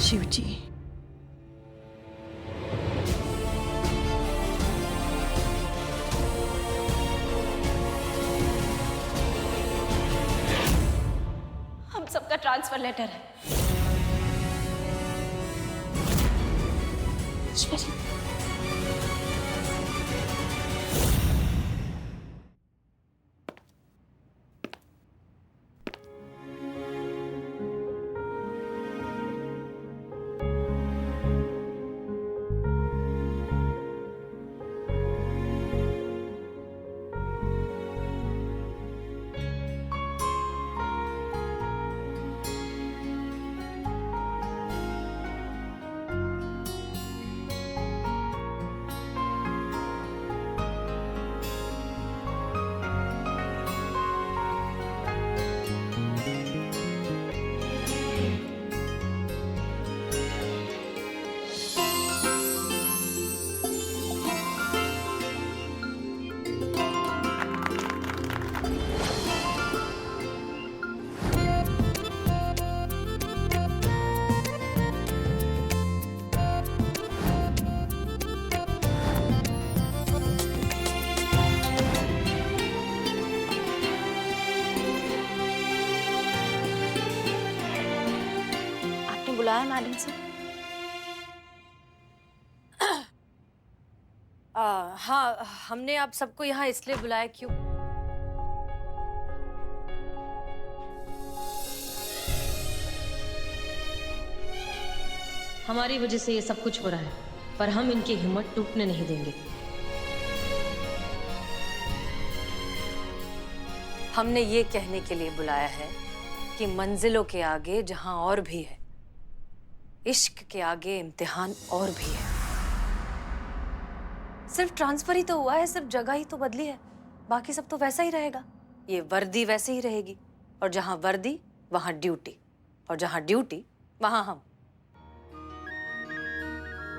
शिव जी, हम सबका transfer letter है। ईश्वरी, आपने बुलाया मैडम से? हाँ, हमने आप सबको यहाँ इसलिए बुलाया क्यों? हमारी वजह से ये सब कुछ हो रहा है, पर हम इनकी हिम्मत टूटने नहीं देंगे। हमने ये कहने के लिए बुलाया है कि मंजिलों के आगे जहां और भी है, इश्क के आगे इम्तिहान और भी है। सिर्फ ट्रांसफर ही तो हुआ है, सिर्फ जगह ही तो बदली है, बाकी सब तो वैसा ही रहेगा। ये वर्दी वैसे ही रहेगी, और जहां वर्दी वहां ड्यूटी, और जहां ड्यूटी वहां हम।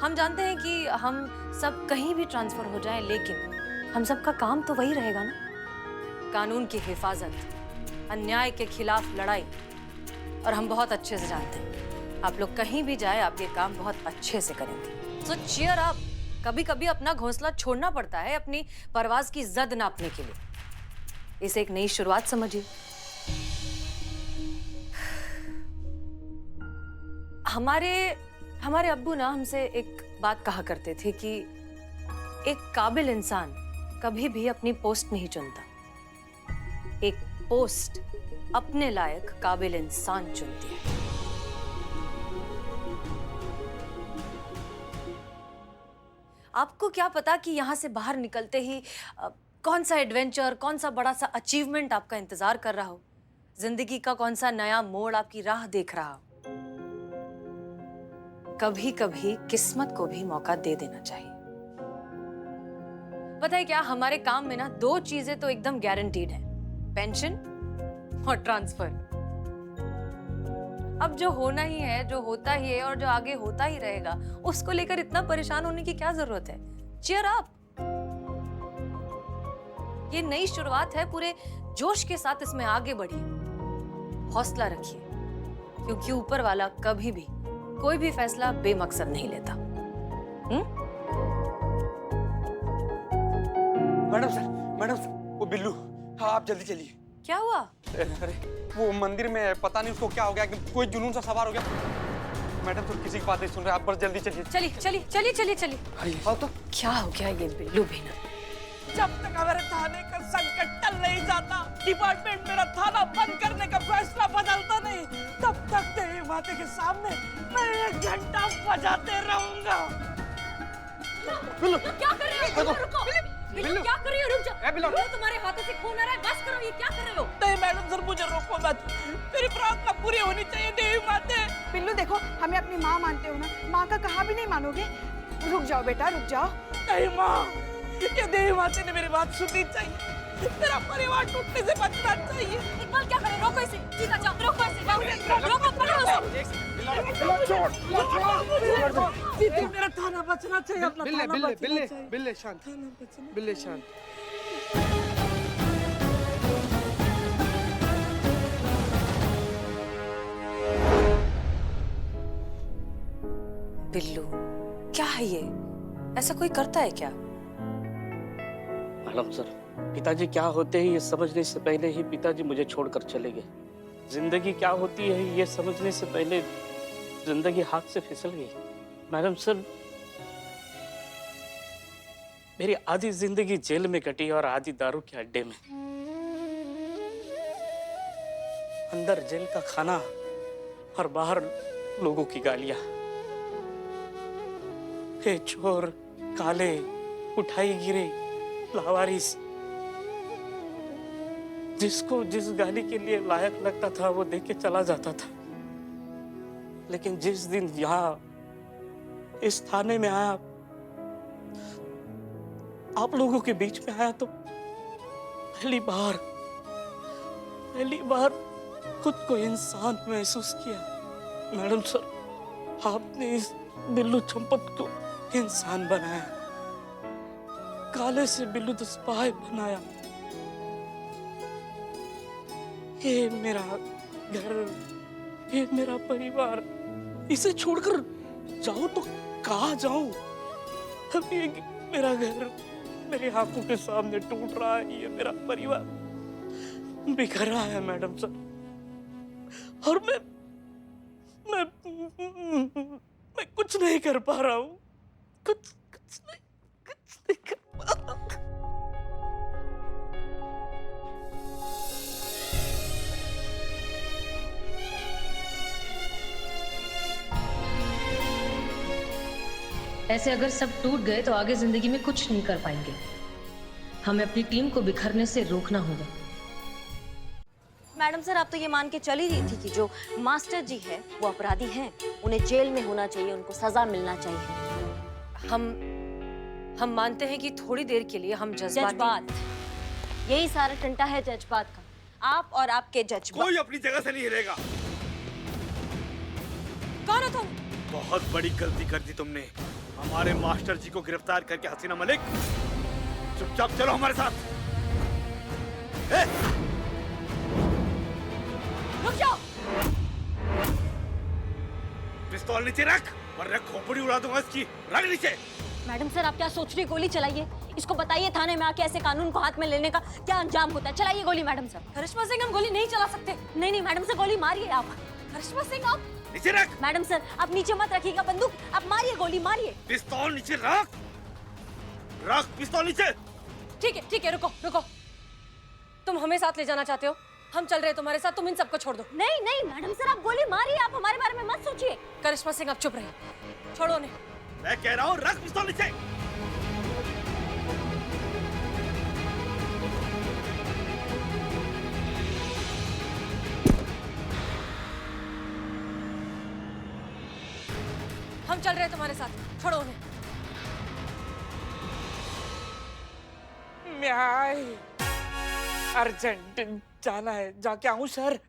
हम जानते हैं कि हम सब कहीं भी ट्रांसफर हो जाएं, लेकिन हम सबका काम तो वही रहेगा ना, कानून की हिफाजत, अन्याय के खिलाफ लड़ाई। और हम बहुत अच्छे से जानते हैं, आप लोग कहीं भी जाए आप ये काम बहुत अच्छे से करेंगे। सो चीयर अप। कभी कभी अपना घोंसला छोड़ना पड़ता है अपनी परवाज की जद नापने के लिए। इसे एक नई शुरुआत समझिए। हमारे अब्बू ना हमसे एक बात कहा करते थे कि एक काबिल इंसान कभी भी अपनी पोस्ट नहीं चुनता, एक पोस्ट अपने लायक काबिल इंसान चुनती है। आपको क्या पता कि यहां से बाहर निकलते ही कौन सा एडवेंचर, कौन सा बड़ा सा अचीवमेंट आपका इंतजार कर रहा हो, जिंदगी का कौन सा नया मोड़ आपकी राह देख रहा हो। कभी कभी किस्मत को भी मौका दे देना चाहिए। पता है क्या, हमारे काम में ना दो चीजें तो एकदम गारंटीड है, पेंशन और ट्रांसफर। अब जो होना ही है, जो होता ही है और जो आगे होता ही रहेगा, उसको लेकर इतना परेशान होने की क्या जरूरत है। Cheer up. ये नई शुरुआत है, पूरे जोश के साथ इसमें आगे बढ़िए, हौसला रखिए, क्योंकि ऊपर वाला कभी भी कोई भी फैसला बेमकसद नहीं लेता। मैडम सर, वो बिल्लू। हाँ, आप जल्दी चलिए। क्या हुआ? अरे वो मंदिर में पता नहीं उसको क्या हो गया, एकदम कोई जुनून सा सवार हो गया। मैडम सर किसी की बात नहीं सुन रहे, आप बस जल्दी चलिए। चलिए। हाँ तो क्या हो गया ये बिल्लू भी ना? जब तक हमारे थाने का संकट टल नहीं जाता, डिपार्टमेंट मेरा थाना बंद करने का फैसला बदलता नहीं, तब तक देवी माता के सामने मैं 1 घंटा बजाते रहूंगा। क्या कर रहे हो? रुको। बिल्लू, क्या कर रही हो? रुक जाओ। बिल्लू, तुम्हारे हाथों से खून आ रहा है, बस करो। ये क्या कर रहे हो? नहीं मैडम सर, मुझे रोको मत, मेरी प्रार्थना पूरी होनी चाहिए देवी माते। बिल्लू देखो, हमें अपनी माँ मानते हो ना, माँ का कहा भी नहीं मानोगे। रुक जाओ बेटा, रुक जाओ। नहीं माँ, ये देवी माते ने मेरी बात सुननी चाहिए, मेरा परिवार टूटने से बचना चाहिए। इकबाल क्या करे? रोको इसे, सीधा जाओ। रोको इसे, रोको, पकड़ो उसे। मेरा थाना बचना चाहिए, अपना थाना बचना चाहिए। बिल्ले शांत, बिल्ले शांत। बिल्लू, क्या है ये? ऐसा कोई करता है क्या? मैडम सर, पिताजी क्या होते हैं ये समझने से पहले ही पिताजी मुझे छोड़कर चले गए। जिंदगी क्या होती है ये समझने से पहले जिंदगी हाथ से फिसल गई। मैडम सर, मेरी आधी जिंदगी जेल में कटी और आधी दारू के अड्डे में। अंदर जेल का खाना और बाहर लोगों की गालियां। हे चोर, काले, उठाई गिरे, लावारिस। जिसको जिस गाली के लिए लायक लगता था वो देख के चला जाता था। लेकिन जिस दिन यहाँ इस थाने में आया, आप लोगों के बीच में आया, तो पहली बार खुद को इंसान महसूस किया। मैडम सर, आपने इस बिल्लू चंपत को इंसान बनाया, काले से बिल्लू द स्पाई बनाया। ये मेरा घर, ये मेरा परिवार, इसे छोड़कर जाऊं तो कहाँ जाऊं? अब ये मेरा घर मेरी आंखों के सामने टूट रहा है, ये मेरा परिवार बिखर रहा है मैडम सर। और मैं कुछ नहीं कर पा रहा हूँ, कुछ नहीं कर पा रहा हूँ। ऐसे अगर सब टूट गए तो आगे जिंदगी में कुछ नहीं कर पाएंगे। हमें अपनी टीम को बिखरने से रोकना होगा। मैडम सर, आप तो ये मान के चली रही थी कि जो मास्टर जी है वो अपराधी हैं, उन्हें जेल में होना चाहिए, उनको सजा मिलना चाहिए। हम मानते हैं कि थोड़ी देर के लिए हम जज्बात, यही सारा टंटा है जज्बात का। आप और आपके जज्बात। कोई अपनी जगह से नहीं हिलेगा। कौन हो तुम? बहुत बड़ी गलती कर दी तुमने। हमारे मास्टर जी को गिरफ्तार करके हसीना मलिक, चुपचाप चलो हमारे साथ। रुक जाओ। पिस्तौल नीचे रख, वरना खोपड़ी उड़ा दूंगा इसकी। रख नीचे। मैडम सर, आप क्या सोच रही? गोली चलाइए, इसको बताइए थाने में आके ऐसे कानून को हाथ में लेने का क्या अंजाम होता है। चलाइए गोली मैडम सर। करिश्मा सिंह, हम गोली नहीं चला सकते। नहीं मैडम सर, गोली मारिए आप। करिश्मा सिंह, आप नीचे रख। मैडम सर, आप नीचे मत रखिएगा बंदूक, आप मारिए गोली, मारिए। पिस्तौल नीचे रख, रख पिस्तौल नीचे। ठीक है, रुको। तुम हमें साथ ले जाना चाहते हो? हम चल रहे हैं तुम्हारे साथ, तुम इन सबको छोड़ दो। नहीं मैडम सर, आप गोली मारिए, आप हमारे बारे में मत सोचिए। करिश्मा सिंह, आप चुप रहिए, छोड़ो उन्हें। मैं कह रहा हूँ रख पिस्तौल नीचे। हम चल रहे हैं तुम्हारे साथ, छोड़ो उन्हें। मैं अर्जेंट जाना है, जाके आऊं सर।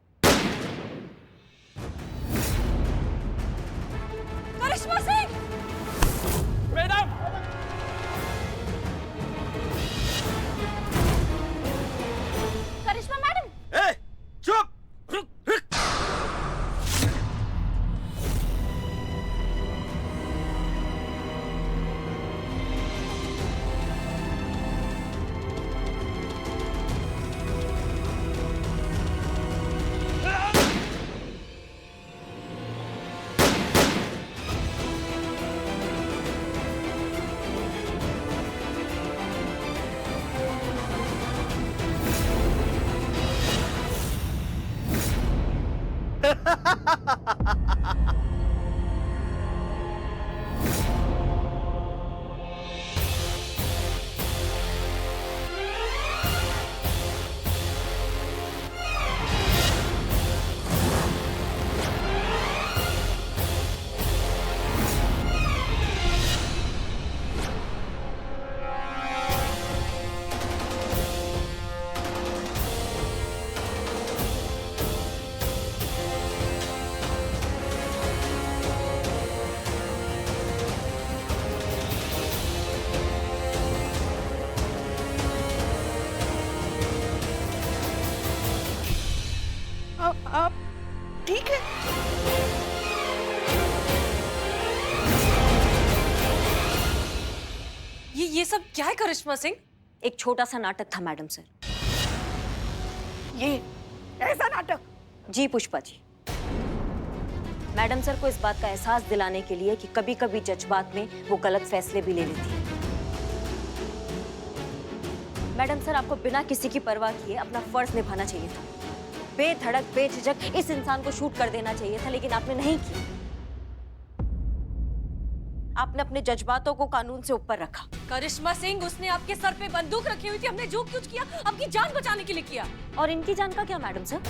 करिश्मा सिंह! मैडम! करिश्मा मैडम! ए, चुप! ये सब क्या है करिश्मा सिंह? एक छोटा सा नाटक था मैडम सर। ये ऐसा नाटक? जी पुष्पा जी, मैडम सर को इस बात का एहसास दिलाने के लिए कि कभी कभी जज्बात में वो गलत फैसले भी ले लेती है। मैडम सर, आपको बिना किसी की परवाह किए अपना फर्ज निभाना चाहिए था। बेधड़क बेझिझक इस इंसान को शूट कर देना चाहिए था, लेकिन आपने नहीं किया। आपने अपने जज्बातों को कानून से ऊपर रखा। करिश्मा सिंह, उसने आपके सर पे बंदूक रखी हुई थी, हमने जो कुछ किया आपकी जान बचाने के लिए किया। और इनकी जान का क्या मैडम सर?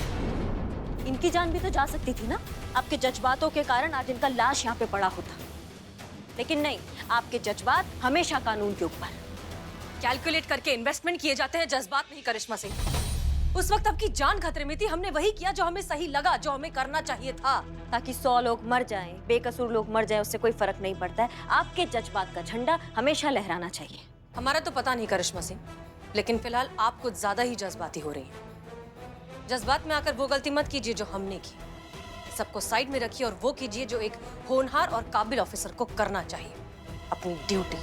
इनकी जान भी तो जा सकती थी ना। आपके जज्बातों के कारण आज इनका लाश यहाँ पे पड़ा होता, लेकिन नहीं, आपके जज्बात हमेशा कानून के ऊपर। कैलकुलेट करके इन्वेस्टमेंट किए जाते हैं, जज्बात नहीं करिश्मा सिंह। उस वक्त आपकी जान खतरे में थी, हमने वही किया जो हमें सही लगा, जो हमें करना चाहिए था। ताकि 100 लोग मर जाएं, बेकसूर लोग मर जाएं, उससे कोई फर्क नहीं पड़ता है। आपके जज्बात का झंडा हमेशा लहराना चाहिए। हमारा तो पता नहीं करिश्मा सिंह, लेकिन फिलहाल आप कुछ ज्यादा ही जज्बाती हो रही हैं। जज्बात में आकर वो गलती मत कीजिए जो हमने की। सबको साइड में रखिए और वो कीजिए जो एक होनहार और काबिल ऑफिसर को करना चाहिए, अपनी ड्यूटी।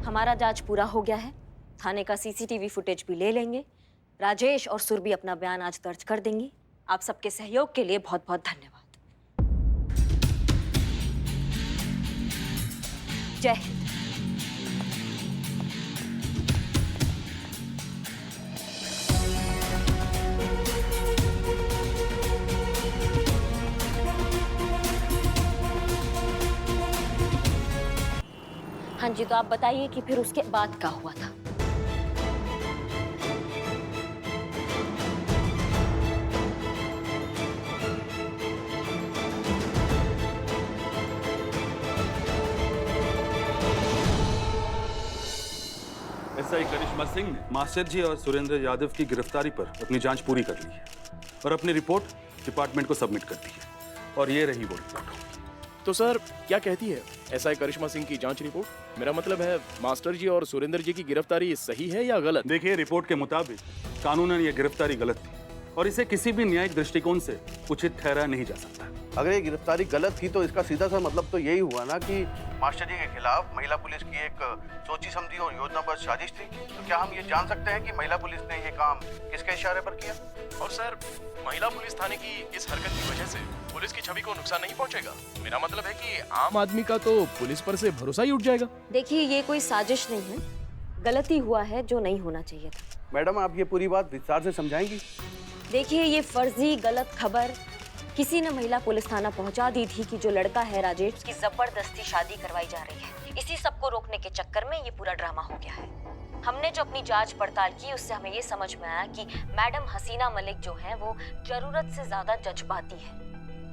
हमारा जांच पूरा हो गया है, थाने का सीसीटीवी फुटेज भी ले लेंगे। राजेश और सुरभि अपना बयान आज दर्ज कर देंगी। आप सबके सहयोग के लिए बहुत बहुत धन्यवाद। जय हिंद। हाँ जी, तो आप बताइए कि फिर उसके बाद क्या हुआ था? एसआई करिश्मा सिंह ने मास्टर जी और सुरेंद्र यादव की गिरफ्तारी पर अपनी जांच पूरी कर ली है और अपनी रिपोर्ट डिपार्टमेंट को सबमिट कर दी है। और ये रही वो रिपोर्ट। तो सर क्या कहती है एसआई करिश्मा सिंह की जांच रिपोर्ट? मेरा मतलब है मास्टर जी और सुरेंद्र जी की गिरफ्तारी सही है या गलत? देखिए, रिपोर्ट के मुताबिक कानूनन ये गिरफ्तारी गलत थी और इसे किसी भी न्यायिक दृष्टिकोण से उचित ठहराया नहीं जा सकता। अगर ये गिरफ्तारी गलत थी तो इसका सीधा सा मतलब तो यही हुआ ना कि मास्टर जी के खिलाफ महिला पुलिस की एक सोची समझी और योजनाबद्ध साजिश थी। तो क्या हम ये जान सकते हैं कि महिला पुलिस ने ये काम किसके इशारे पर किया? और सर, महिला पुलिस थाने की इस हरकत की वजह से पुलिस की छवि को नुकसान नहीं पहुंचेगा? मेरा मतलब है कि आम आदमी का तो पुलिस पर से भरोसा ही उठ जाएगा। देखिए, ये कोई साजिश नहीं है, गलती हुआ है जो नहीं होना चाहिए था। मैडम, आप ये पूरी बात विस्तार से समझाएंगी? देखिए, ये फर्जी गलत खबर किसी ने महिला पुलिस थाना पहुंचा दी थी कि जो लड़का है राजेश, उसकी जबरदस्ती शादी करवाई जा रही है। इसी सब को रोकने के चक्कर में ये पूरा ड्रामा हो गया है। हमने जो अपनी जांच पड़ताल की उससे हमें ये समझ में आया कि मैडम हसीना मलिक जो है वो जरूरत से ज्यादा जज्बाती है,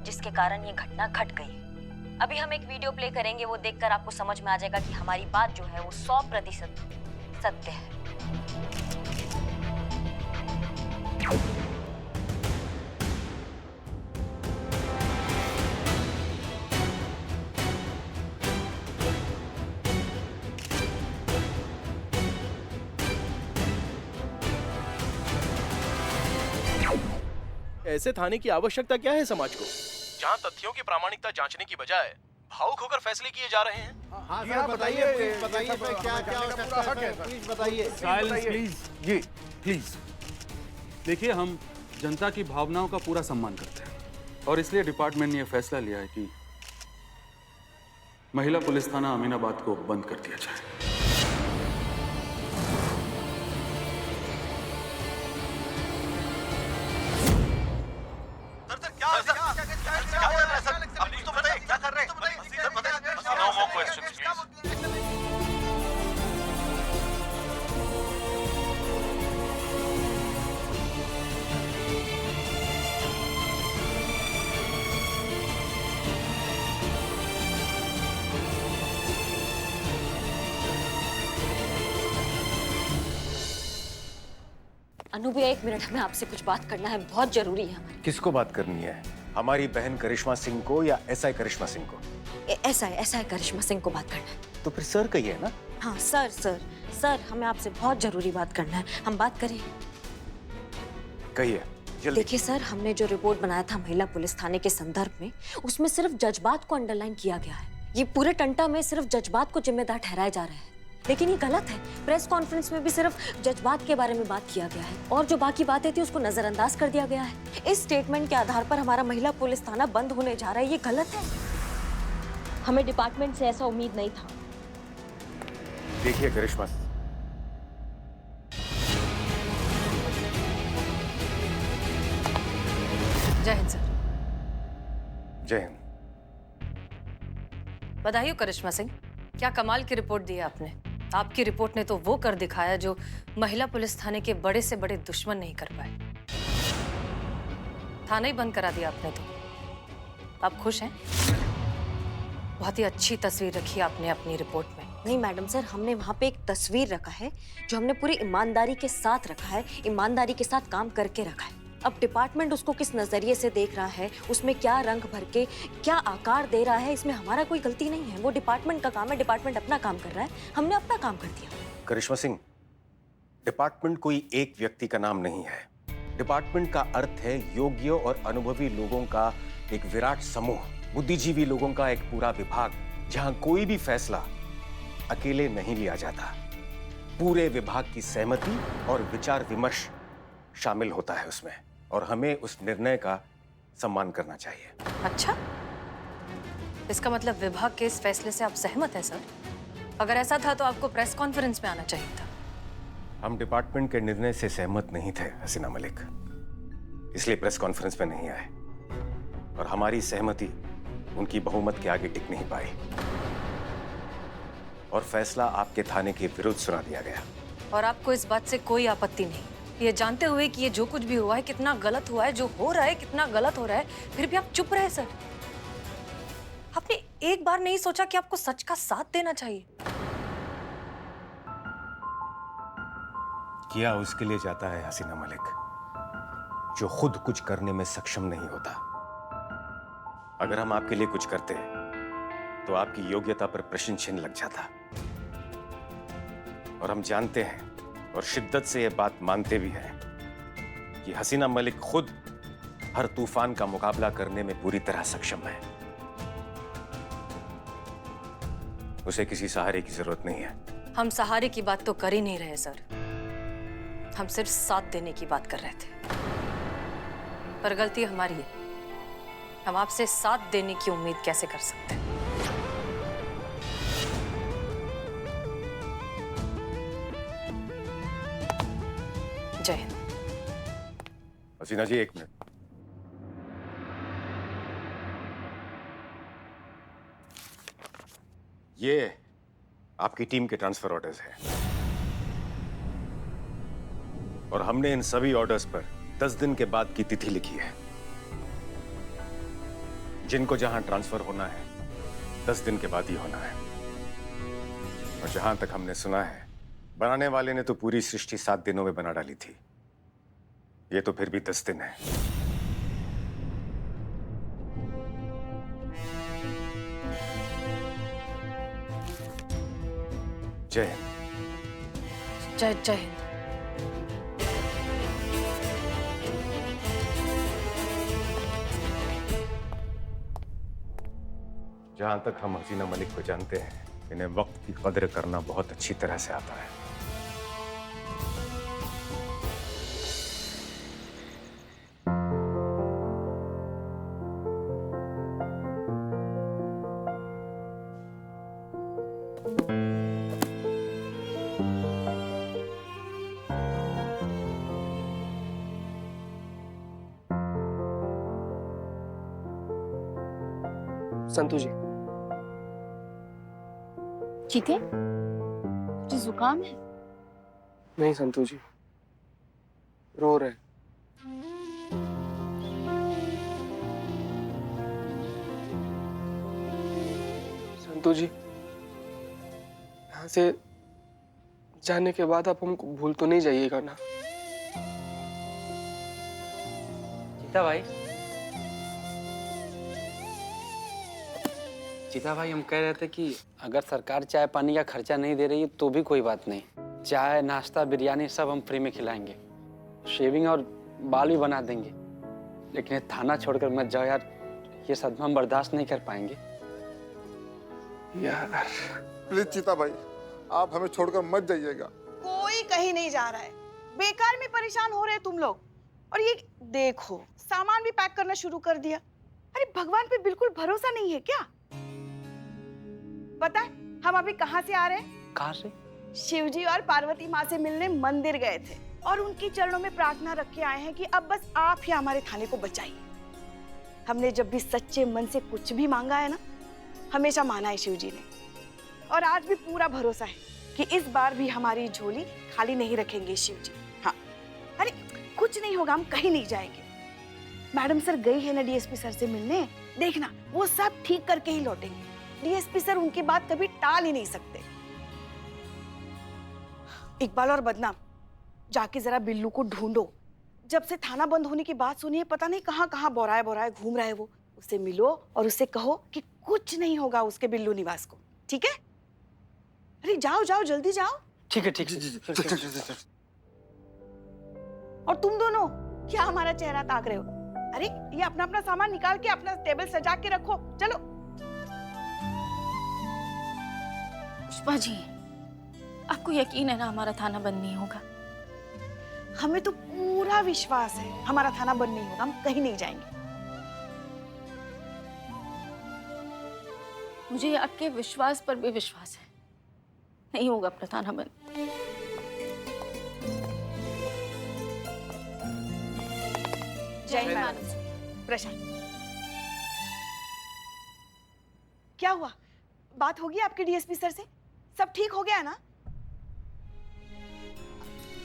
जिसके कारण ये घटना घट गई। अभी हम एक वीडियो प्ले करेंगे, वो देखकर आपको समझ में आ जाएगा कि हमारी बात जो है वो 100% सत्य है। ऐसे थाने की आवश्यकता क्या है समाज को, जहां तथ्यों की प्रामाणिकता जांचने की बजाय भावुक होकर फैसले किए जा रहे हैं? Silence please. जी प्लीज। देखिए, हम जनता की भावनाओं का पूरा सम्मान करते हैं और इसलिए डिपार्टमेंट ने यह फैसला लिया है कि महिला पुलिस थाना अमीनाबाद को बंद कर दिया जाए। No more questions, please. अनु भैया, 1 मिनट, हमें आपसे कुछ बात करना है, बहुत जरूरी है हमारी। किसको बात करनी है? हमारी बहन करिश्मा सिंह को या एसआई करिश्मा सिंह को? ऐसा है करिश्मा सिंह को बात करना है। तो फिर सर कहिए ना। हाँ सर, हमें आपसे बहुत जरूरी बात करना है, हम बात करें? कहिए जल्दी। देखिए सर, हमने जो रिपोर्ट बनाया था महिला पुलिस थाने के संदर्भ में, उसमें सिर्फ जज्बात को अंडरलाइन किया गया है। ये पूरे टंटा में सिर्फ जज्बात को जिम्मेदार ठहराया जा रहा है, लेकिन ये गलत है। प्रेस कॉन्फ्रेंस में भी सिर्फ जज्बात के बारे में बात किया गया है और जो बाकी बातें थी उसको नजरअंदाज कर दिया गया है। इस स्टेटमेंट के आधार पर हमारा महिला पुलिस थाना बंद होने जा रहा है, ये गलत है। हमें डिपार्टमेंट से ऐसा उम्मीद नहीं था। देखिए करिश्मा, जय हिंद सर। जय हिंद। बधाई हो करिश्मा सिंह, क्या कमाल की रिपोर्ट दी है आपने। आपकी रिपोर्ट ने तो वो कर दिखाया जो महिला पुलिस थाने के बड़े से बड़े दुश्मन नहीं कर पाए। थाना ही बंद करा दिया आपने तो। आप खुश हैं? बहुत ही अच्छी तस्वीर रखी आपने अपनी रिपोर्ट में। नहीं मैडम सर, हमने वहाँ पे एक तस्वीर रखा है जो हमने पूरी ईमानदारी के साथ रखा है, ईमानदारी के साथ काम करके रखा है। अब डिपार्टमेंट उसको किस नजरिए से देख रहा है, उसमें क्या रंग भर के क्या आकार दे रहा है, इसमें हमारा कोई गलती नहीं है। वो डिपार्टमेंट का काम है, डिपार्टमेंट अपना काम कर रहा है, हमने अपना काम कर दिया। करिश्मा सिंह, डिपार्टमेंट कोई एक व्यक्ति का नाम नहीं है। डिपार्टमेंट का अर्थ है योग्य और अनुभवी लोगों का एक विराट समूह, बुद्धिजीवी लोगों का एक पूरा विभाग, जहां कोई भी फैसला अकेले नहीं लिया जाता। पूरे विभाग की सहमति और विचार विमर्श शामिल होता है उसमें, और हमें उस निर्णय का सम्मान करना चाहिए। अच्छा, इसका मतलब विभाग के इस फैसले से आप सहमत हैं सर? अगर ऐसा था तो आपको प्रेस कॉन्फ्रेंस में आना चाहिए था। हम डिपार्टमेंट के निर्णय से सहमत नहीं थे हसीना मलिक, इसलिए प्रेस कॉन्फ्रेंस में नहीं आए, और हमारी सहमति उनकी बहुमत के आगे टिक नहीं पाई और फैसला आपके थाने के विरुद्ध सुना दिया गया। और आपको इस बात से कोई आपत्ति नहीं, ये जानते हुए कि ये जो कुछ भी हुआ है कितना गलत हुआ है, जो हो रहा है कितना गलत हो रहा है, फिर भी आप चुप रहे सर? आपने एक बार नहीं सोचा कि आपको सच का साथ देना चाहिए? किया उसके लिए जाता है हसीना मलिक जो खुद कुछ करने में सक्षम नहीं होता। अगर हम आपके लिए कुछ करते तो आपकी योग्यता पर प्रश्न चिन्ह लग जाता, और हम जानते हैं और शिद्दत से यह बात मानते भी हैं कि हसीना मलिक खुद हर तूफान का मुकाबला करने में पूरी तरह सक्षम है। उसे किसी सहारे की जरूरत नहीं है। हम सहारे की बात तो कर ही नहीं रहे सर, हम सिर्फ साथ देने की बात कर रहे थे। पर गलती हमारी है, हम आपसे साथ देने की उम्मीद कैसे कर सकते हैं? जय हिंद। हसीना जी, एक मिनट। ये आपकी टीम के ट्रांसफर ऑर्डर्स हैं, और हमने इन सभी ऑर्डर्स पर 10 दिन के बाद की तिथि लिखी है। जिनको जहां ट्रांसफर होना है 10 दिन के बाद ही होना है। और जहां तक हमने सुना है, बनाने वाले ने तो पूरी सृष्टि 7 दिनों में बना डाली थी, ये तो फिर भी 10 दिन है। जय हिंद। जय जय हिंद। जहां तक हम हसीना मलिक को जानते हैं, इन्हें वक्त की कदर करना बहुत अच्छी तरह से आता है। संतू जी, ठीक है? जो जुकाम है? नहीं संतू जी, रो रहे। संतू जी, यहाँ से जाने के बाद आप हमको भूल तो नहीं जाइएगा ना? चीता भाई, चीता भाई, हम कह रहे थे कि अगर सरकार चाय पानी का खर्चा नहीं दे रही है तो भी कोई बात नहीं, चाय नाश्ता बिरयानी सब हम फ्री में खिलाएंगे, शेविंग और बाल भी बना देंगे। लेकिन ये थाना छोड़कर मत जाओ यार, ये सदमा हम बर्दाश्त नहीं कर पाएंगे। यार प्लीज चीता भाई, आप हमें छोड़कर मत जाइएगा। कोई कहीं नहीं जा रहा है, बेकार में परेशान हो रहे हैं तुम लोग। और ये देखो, सामान भी पैक करना शुरू कर दिया। अरे भगवान पे बिल्कुल भरोसा नहीं है क्या? पता है हम अभी कहाँ से आ रहे हैं? कहाँ से? शिवजी और पार्वती माँ से मिलने मंदिर गए थे और उनके चरणों में प्रार्थना रख के आए हैं कि अब बस आप ही हमारे थाने को बचाइए। हमने जब भी सच्चे मन से कुछ भी मांगा है ना, हमेशा माना है शिवजी ने, और आज भी पूरा भरोसा है कि इस बार भी हमारी झोली खाली नहीं रखेंगे शिवजी। हाँ, अरे कुछ नहीं होगा, हम कहीं नहीं जाएंगे। मैडम सर गई है ना डीएसपी सर से मिलने, देखना वो सब ठीक करके ही लौटेंगे। डीएसपी सर उनकी बात कभी टाल ही नहीं सकते। इकबाल और बदनाम, जाके जरा बिल्लू को ढूंढो। जब से थाना बंद होने की बात सुनी है, पता नहीं कहाँ कहाँ बोराए बोराए घूम रहा है वो। उसे मिलो और उससे कहो कि कुछ नहीं होगा उसके बिल्लू निवास को, ठीक है? अरे जाओ जाओ, जल्दी जाओ। ठीक है ठीक है। और तुम दोनों क्या हमारा चेहरा ताक रहे हो? अरे ये अपना अपना सामान निकाल के अपना टेबल सजा के रखो, चलो। पुष्पा जी, आपको यकीन है ना हमारा थाना बंद नहीं होगा? हमें तो पूरा विश्वास है हमारा थाना बंद नहीं होगा, हम कहीं नहीं जाएंगे। मुझे आपके विश्वास पर भी विश्वास है, नहीं होगा अपना थाना बंद। जय मानस। प्रशांत, क्या हुआ? बात होगी आपके डीएसपी सर से? सब ठीक हो गया ना?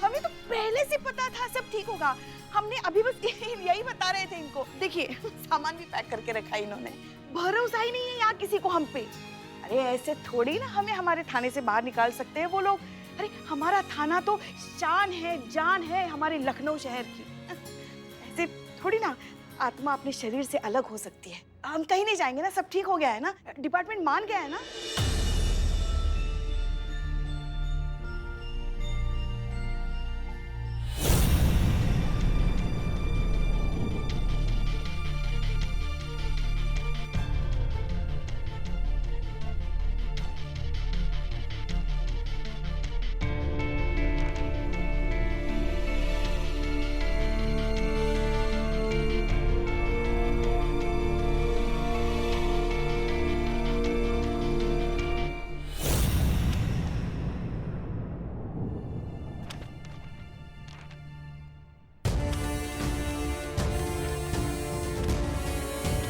हमें तो पहले से पता था सब ठीक होगा। हमने अभी बस यही बता रहे थे इनको। देखिए सामान भी पैक करके रखा इन्होंने। भरोसा ही नहीं है यहाँ किसी को हम पे। अरे ऐसे थोड़ी ना हमें हमारे थाने से बाहर निकाल सकते हैं वो लोग। अरे हमारा थाना तो शान है, जान है हमारे लखनऊ शहर की। ऐसे थोड़ी ना आत्मा अपने शरीर से अलग हो सकती है। हम कहीं नहीं जाएंगे ना, सब ठीक हो गया है ना? डिपार्टमेंट मान गया है ना?